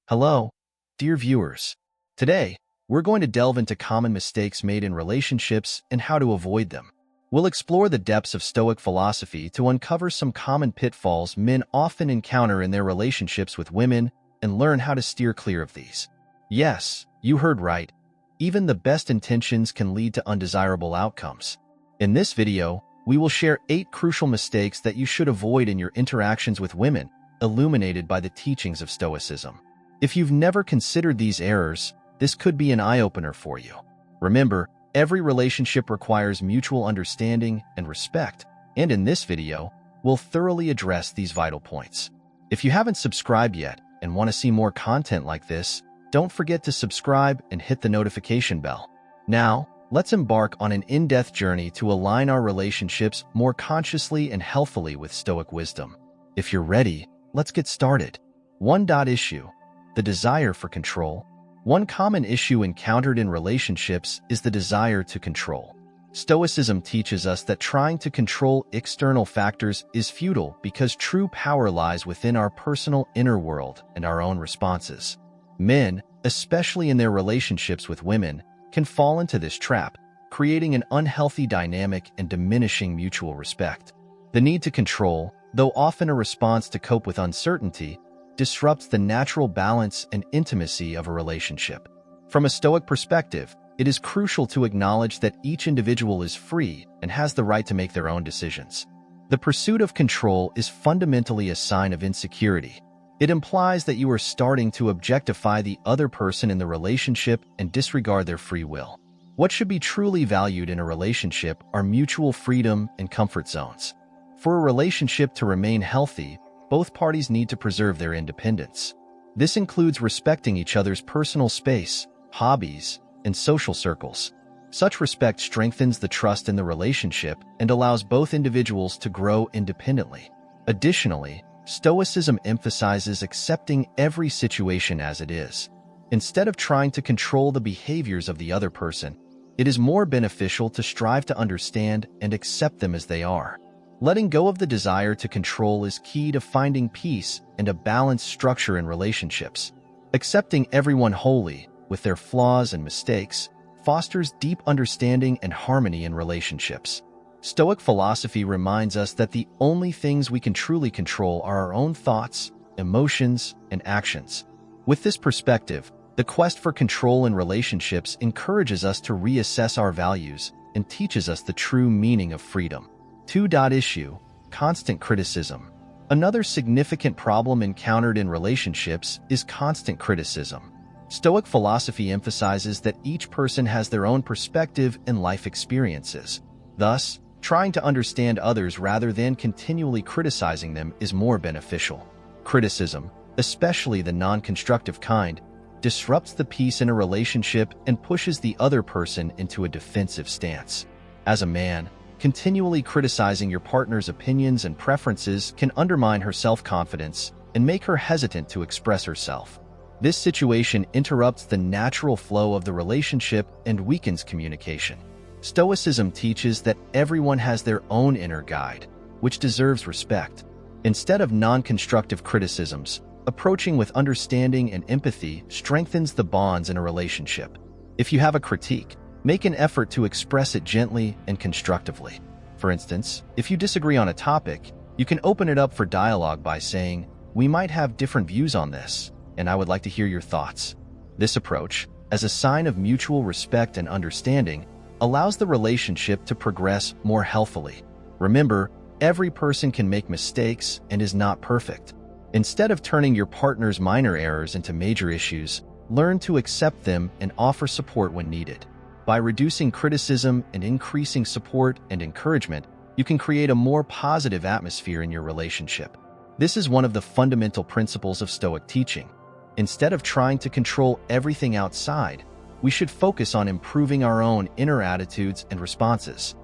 Hello, dear viewers. Today, we're going to delve into common mistakes made in relationships and how to avoid them. We'll explore the depths of Stoic philosophy to uncover some common pitfalls men often encounter in their relationships with women and learn how to steer clear of these. Yes, you heard right. Even the best intentions can lead to undesirable outcomes. In this video, we will share 8 crucial mistakes that you should avoid in your interactions with women, illuminated by the teachings of Stoicism. If you've never considered these errors, this could be an eye-opener for you. Remember, every relationship requires mutual understanding and respect, and in this video, we'll thoroughly address these vital points. If you haven't subscribed yet and want to see more content like this, don't forget to subscribe and hit the notification bell. Now, let's embark on an in-depth journey to align our relationships more consciously and healthily with Stoic wisdom. If you're ready, let's get started. 1. Issue: the desire for control. One common issue encountered in relationships is the desire to control. Stoicism teaches us that trying to control external factors is futile because true power lies within our personal inner world and our own responses. Men, especially in their relationships with women, can fall into this trap, creating an unhealthy dynamic and diminishing mutual respect. The need to control, though often a response to cope with uncertainty, disrupts the natural balance and intimacy of a relationship. From a Stoic perspective, it is crucial to acknowledge that each individual is free and has the right to make their own decisions. The pursuit of control is fundamentally a sign of insecurity. It implies that you are starting to objectify the other person in the relationship and disregard their free will. What should be truly valued in a relationship are mutual freedom and comfort zones. For a relationship to remain healthy, both parties need to preserve their independence. This includes respecting each other's personal space, hobbies, and social circles. Such respect strengthens the trust in the relationship and allows both individuals to grow independently. Additionally, Stoicism emphasizes accepting every situation as it is. Instead of trying to control the behaviors of the other person, it is more beneficial to strive to understand and accept them as they are. Letting go of the desire to control is key to finding peace and a balanced structure in relationships. Accepting everyone wholly, with their flaws and mistakes, fosters deep understanding and harmony in relationships. Stoic philosophy reminds us that the only things we can truly control are our own thoughts, emotions, and actions. With this perspective, the quest for control in relationships encourages us to reassess our values and teaches us the true meaning of freedom. 2. Issue: constant criticism. Another significant problem encountered in relationships is constant criticism. Stoic philosophy emphasizes that each person has their own perspective and life experiences. Thus, trying to understand others rather than continually criticizing them is more beneficial. Criticism, especially the non-constructive kind, disrupts the peace in a relationship and pushes the other person into a defensive stance. As a man, continually criticizing your partner's opinions and preferences can undermine her self-confidence and make her hesitant to express herself. This situation interrupts the natural flow of the relationship and weakens communication. Stoicism teaches that everyone has their own inner guide, which deserves respect. Instead of non-constructive criticisms, approaching with understanding and empathy strengthens the bonds in a relationship. If you have a critique, make an effort to express it gently and constructively. For instance, if you disagree on a topic, you can open it up for dialogue by saying, "We might have different views on this, and I would like to hear your thoughts." This approach, as a sign of mutual respect and understanding, allows the relationship to progress more healthily. Remember, every person can make mistakes and is not perfect. Instead of turning your partner's minor errors into major issues, learn to accept them and offer support when needed. By reducing criticism and increasing support and encouragement, you can create a more positive atmosphere in your relationship. This is one of the fundamental principles of Stoic teaching. Instead of trying to control everything outside, we should focus on improving our own inner attitudes and responses.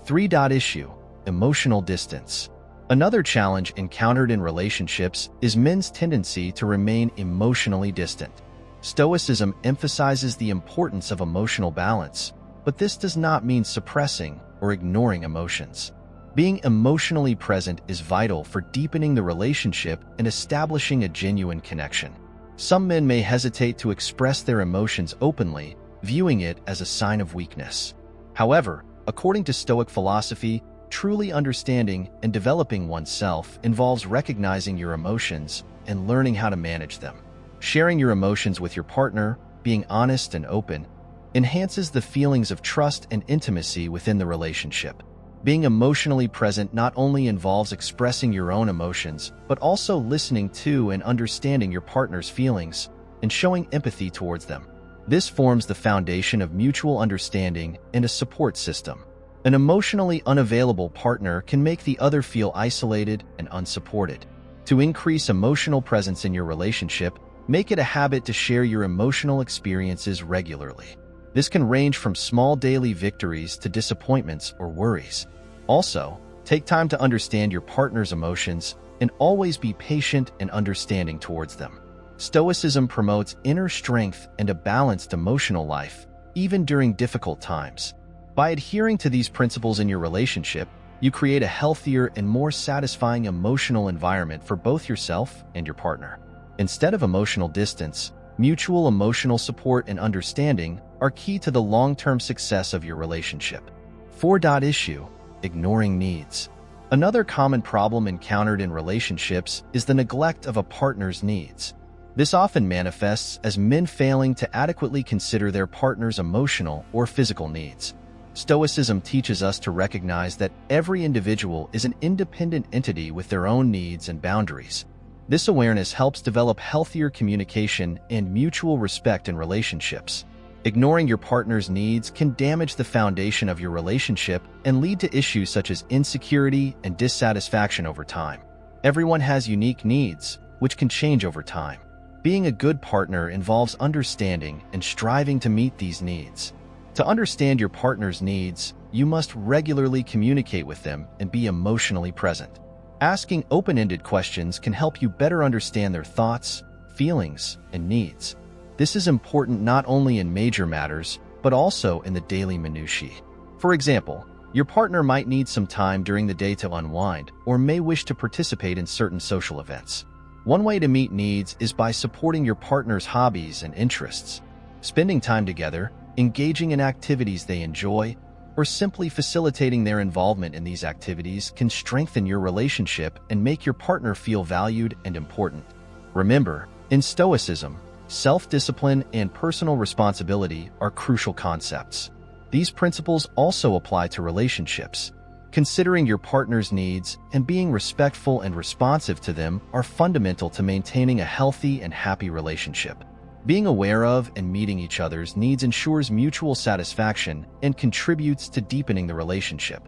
3. Issue: emotional distance. Another challenge encountered in relationships is men's tendency to remain emotionally distant. Stoicism emphasizes the importance of emotional balance, but this does not mean suppressing or ignoring emotions. Being emotionally present is vital for deepening the relationship and establishing a genuine connection. Some men may hesitate to express their emotions openly, viewing it as a sign of weakness. However, according to Stoic philosophy, truly understanding and developing oneself involves recognizing your emotions and learning how to manage them. Sharing your emotions with your partner, being honest and open, enhances the feelings of trust and intimacy within the relationship. Being emotionally present not only involves expressing your own emotions, but also listening to and understanding your partner's feelings and showing empathy towards them. This forms the foundation of mutual understanding and a support system. An emotionally unavailable partner can make the other feel isolated and unsupported. To increase emotional presence in your relationship, make it a habit to share your emotional experiences regularly. This can range from small daily victories to disappointments or worries. Also, take time to understand your partner's emotions and always be patient and understanding towards them. Stoicism promotes inner strength and a balanced emotional life, even during difficult times. By adhering to these principles in your relationship, you create a healthier and more satisfying emotional environment for both yourself and your partner. Instead of emotional distance, mutual emotional support and understanding are key to the long-term success of your relationship. 4. Issue: ignoring needs. Another common problem encountered in relationships is the neglect of a partner's needs. This often manifests as men failing to adequately consider their partner's emotional or physical needs. Stoicism teaches us to recognize that every individual is an independent entity with their own needs and boundaries. This awareness helps develop healthier communication and mutual respect in relationships. Ignoring your partner's needs can damage the foundation of your relationship and lead to issues such as insecurity and dissatisfaction over time. Everyone has unique needs, which can change over time. Being a good partner involves understanding and striving to meet these needs. To understand your partner's needs, you must regularly communicate with them and be emotionally present. Asking open-ended questions can help you better understand their thoughts, feelings, and needs. This is important not only in major matters, but also in the daily minutiae. For example, your partner might need some time during the day to unwind or may wish to participate in certain social events. One way to meet needs is by supporting your partner's hobbies and interests. Spending time together, engaging in activities they enjoy, or simply facilitating their involvement in these activities can strengthen your relationship and make your partner feel valued and important. Remember, in Stoicism, self-discipline and personal responsibility are crucial concepts. These principles also apply to relationships. Considering your partner's needs and being respectful and responsive to them are fundamental to maintaining a healthy and happy relationship. Being aware of and meeting each other's needs ensures mutual satisfaction and contributes to deepening the relationship.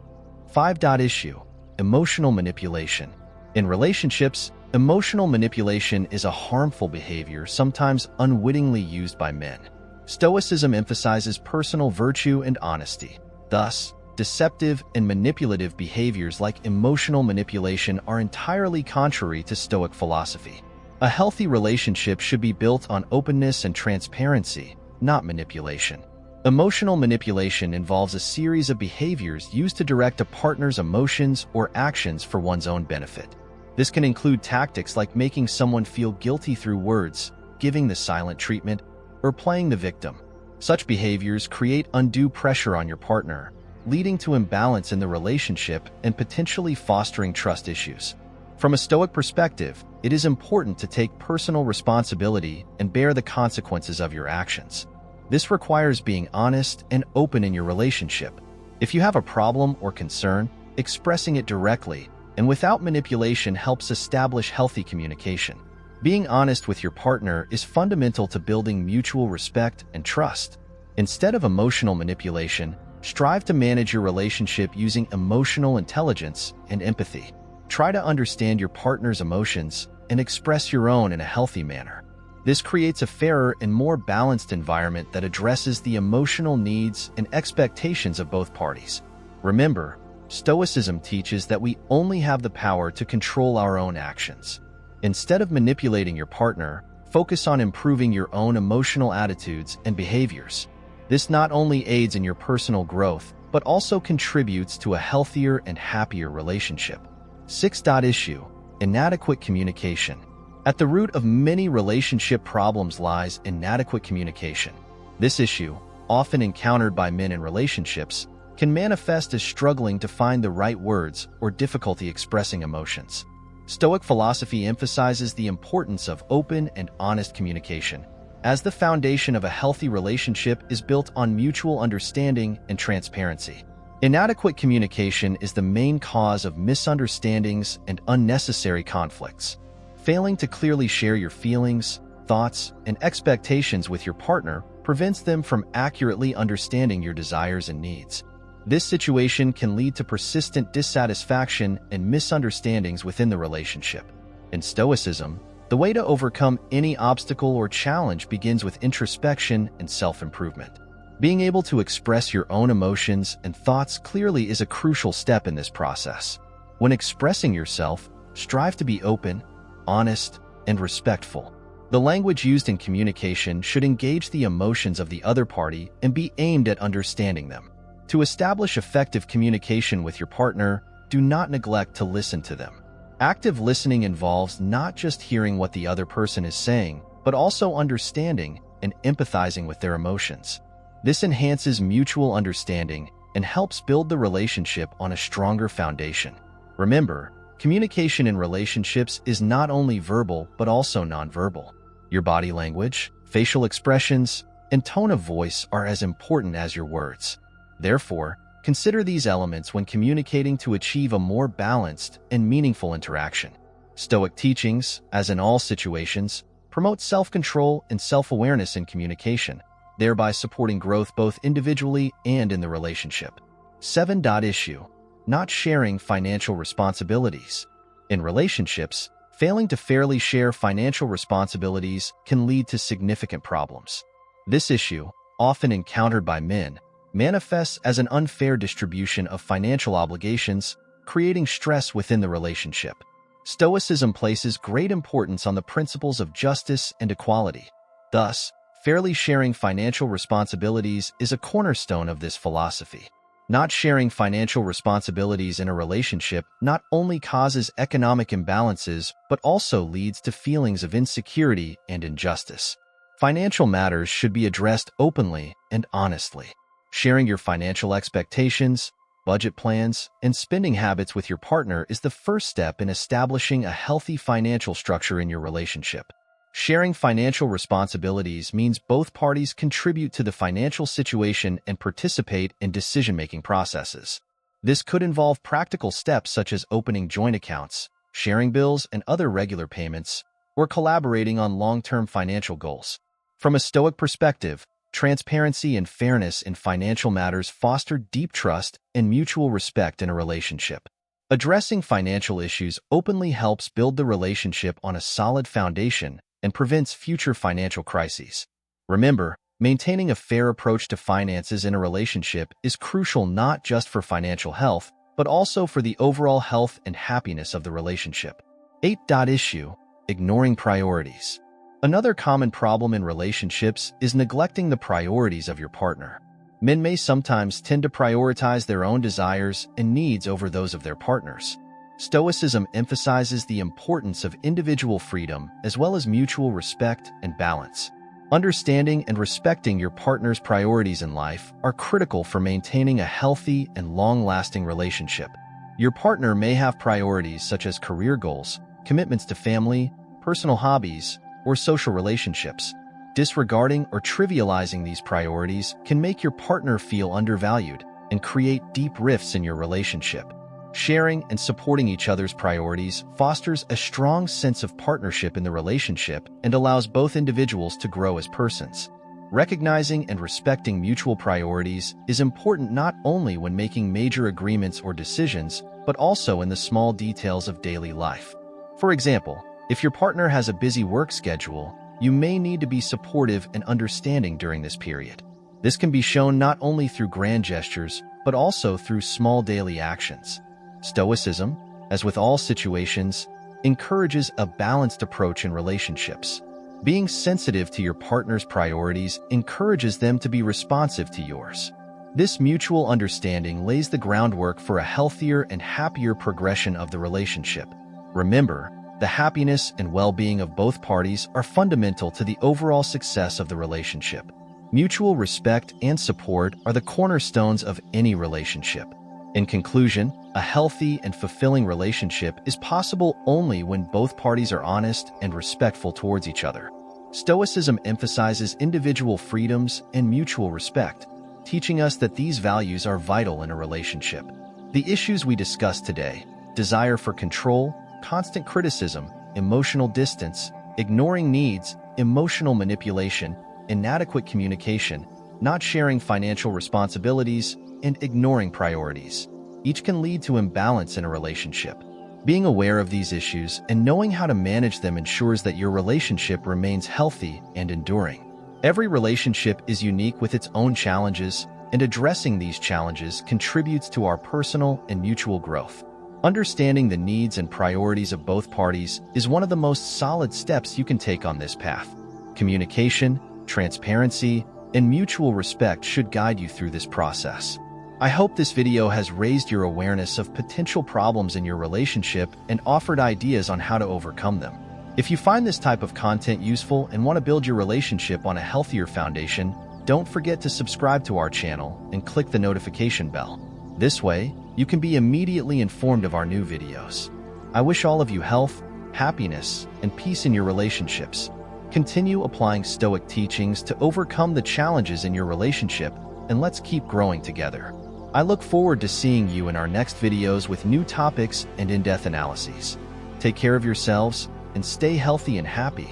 5. Issue: emotional manipulation. In relationships, emotional manipulation is a harmful behavior sometimes unwittingly used by men. Stoicism emphasizes personal virtue and honesty. Thus, deceptive and manipulative behaviors like emotional manipulation are entirely contrary to Stoic philosophy. A healthy relationship should be built on openness and transparency, not manipulation. Emotional manipulation involves a series of behaviors used to direct a partner's emotions or actions for one's own benefit. This can include tactics like making someone feel guilty through words, giving the silent treatment, or playing the victim. Such behaviors create undue pressure on your partner, leading to imbalance in the relationship and potentially fostering trust issues. From a Stoic perspective, it is important to take personal responsibility and bear the consequences of your actions. This requires being honest and open in your relationship. If you have a problem or concern, expressing it directly and without manipulation helps establish healthy communication. Being honest with your partner is fundamental to building mutual respect and trust. Instead of emotional manipulation, strive to manage your relationship using emotional intelligence and empathy. Try to understand your partner's emotions and express your own in a healthy manner. This creates a fairer and more balanced environment that addresses the emotional needs and expectations of both parties. Remember, Stoicism teaches that we only have the power to control our own actions. Instead of manipulating your partner, focus on improving your own emotional attitudes and behaviors. This not only aids in your personal growth, but also contributes to a healthier and happier relationship. 6. Issue: inadequate communication. At the root of many relationship problems lies inadequate communication. This issue, often encountered by men in relationships, can manifest as struggling to find the right words or difficulty expressing emotions. Stoic philosophy emphasizes the importance of open and honest communication, as the foundation of a healthy relationship is built on mutual understanding and transparency. Inadequate communication is the main cause of misunderstandings and unnecessary conflicts. Failing to clearly share your feelings, thoughts, and expectations with your partner prevents them from accurately understanding your desires and needs. This situation can lead to persistent dissatisfaction and misunderstandings within the relationship. In Stoicism, the way to overcome any obstacle or challenge begins with introspection and self-improvement. Being able to express your own emotions and thoughts clearly is a crucial step in this process. When expressing yourself, strive to be open, honest, and respectful. The language used in communication should engage the emotions of the other party and be aimed at understanding them. To establish effective communication with your partner, do not neglect to listen to them. Active listening involves not just hearing what the other person is saying, but also understanding and empathizing with their emotions. This enhances mutual understanding and helps build the relationship on a stronger foundation. Remember, communication in relationships is not only verbal but also nonverbal. Your body language, facial expressions, and tone of voice are as important as your words. Therefore, consider these elements when communicating to achieve a more balanced and meaningful interaction. Stoic teachings, as in all situations, promote self-control and self-awareness in communication, thereby supporting growth both individually and in the relationship. 7. Issue: not sharing financial responsibilities. In relationships, failing to fairly share financial responsibilities can lead to significant problems. This issue, often encountered by men, manifests as an unfair distribution of financial obligations, creating stress within the relationship. Stoicism places great importance on the principles of justice and equality. Thus, fairly sharing financial responsibilities is a cornerstone of this philosophy. Not sharing financial responsibilities in a relationship not only causes economic imbalances, but also leads to feelings of insecurity and injustice. Financial matters should be addressed openly and honestly. Sharing your financial expectations, budget plans, and spending habits with your partner is the first step in establishing a healthy financial structure in your relationship. Sharing financial responsibilities means both parties contribute to the financial situation and participate in decision-making processes. This could involve practical steps such as opening joint accounts, sharing bills and other regular payments, or collaborating on long-term financial goals. From a Stoic perspective, transparency and fairness in financial matters foster deep trust and mutual respect in a relationship. Addressing financial issues openly helps build the relationship on a solid foundation and prevents future financial crises. Remember, maintaining a fair approach to finances in a relationship is crucial not just for financial health, but also for the overall health and happiness of the relationship. 8. Issue: ignoring priorities. Another common problem in relationships is neglecting the priorities of your partner. Men may sometimes tend to prioritize their own desires and needs over those of their partners. Stoicism emphasizes the importance of individual freedom as well as mutual respect and balance. Understanding and respecting your partner's priorities in life are critical for maintaining a healthy and long-lasting relationship. Your partner may have priorities such as career goals, commitments to family, personal hobbies, or social relationships. Disregarding or trivializing these priorities can make your partner feel undervalued and create deep rifts in your relationship. Sharing and supporting each other's priorities fosters a strong sense of partnership in the relationship and allows both individuals to grow as persons. Recognizing and respecting mutual priorities is important not only when making major agreements or decisions, but also in the small details of daily life. For example, if your partner has a busy work schedule, you may need to be supportive and understanding during this period. This can be shown not only through grand gestures, but also through small daily actions. Stoicism, as with all situations, encourages a balanced approach in relationships. Being sensitive to your partner's priorities encourages them to be responsive to yours. This mutual understanding lays the groundwork for a healthier and happier progression of the relationship. Remember, The happiness and well-being of both parties are fundamental to the overall success of the relationship. Mutual respect and support are the cornerstones of any relationship. In conclusion, a healthy and fulfilling relationship is possible only when both parties are honest and respectful towards each other. Stoicism emphasizes individual freedoms and mutual respect, teaching us that these values are vital in a relationship. The issues we discussed today, desire for control, constant criticism, emotional distance, ignoring needs, emotional manipulation, inadequate communication, not sharing financial responsibilities, and ignoring priorities, each can lead to imbalance in a relationship. Being aware of these issues and knowing how to manage them ensures that your relationship remains healthy and enduring. Every relationship is unique with its own challenges, and addressing these challenges contributes to our personal and mutual growth. Understanding the needs and priorities of both parties is one of the most solid steps you can take on this path. Communication, transparency, and mutual respect should guide you through this process. I hope this video has raised your awareness of potential problems in your relationship and offered ideas on how to overcome them. If you find this type of content useful and want to build your relationship on a healthier foundation, don't forget to subscribe to our channel and click the notification bell. This way, you can be immediately informed of our new videos. I wish all of you health, happiness, and peace in your relationships. Continue applying Stoic teachings to overcome the challenges in your relationship, and let's keep growing together. I look forward to seeing you in our next videos with new topics and in-depth analyses. Take care of yourselves and stay healthy and happy.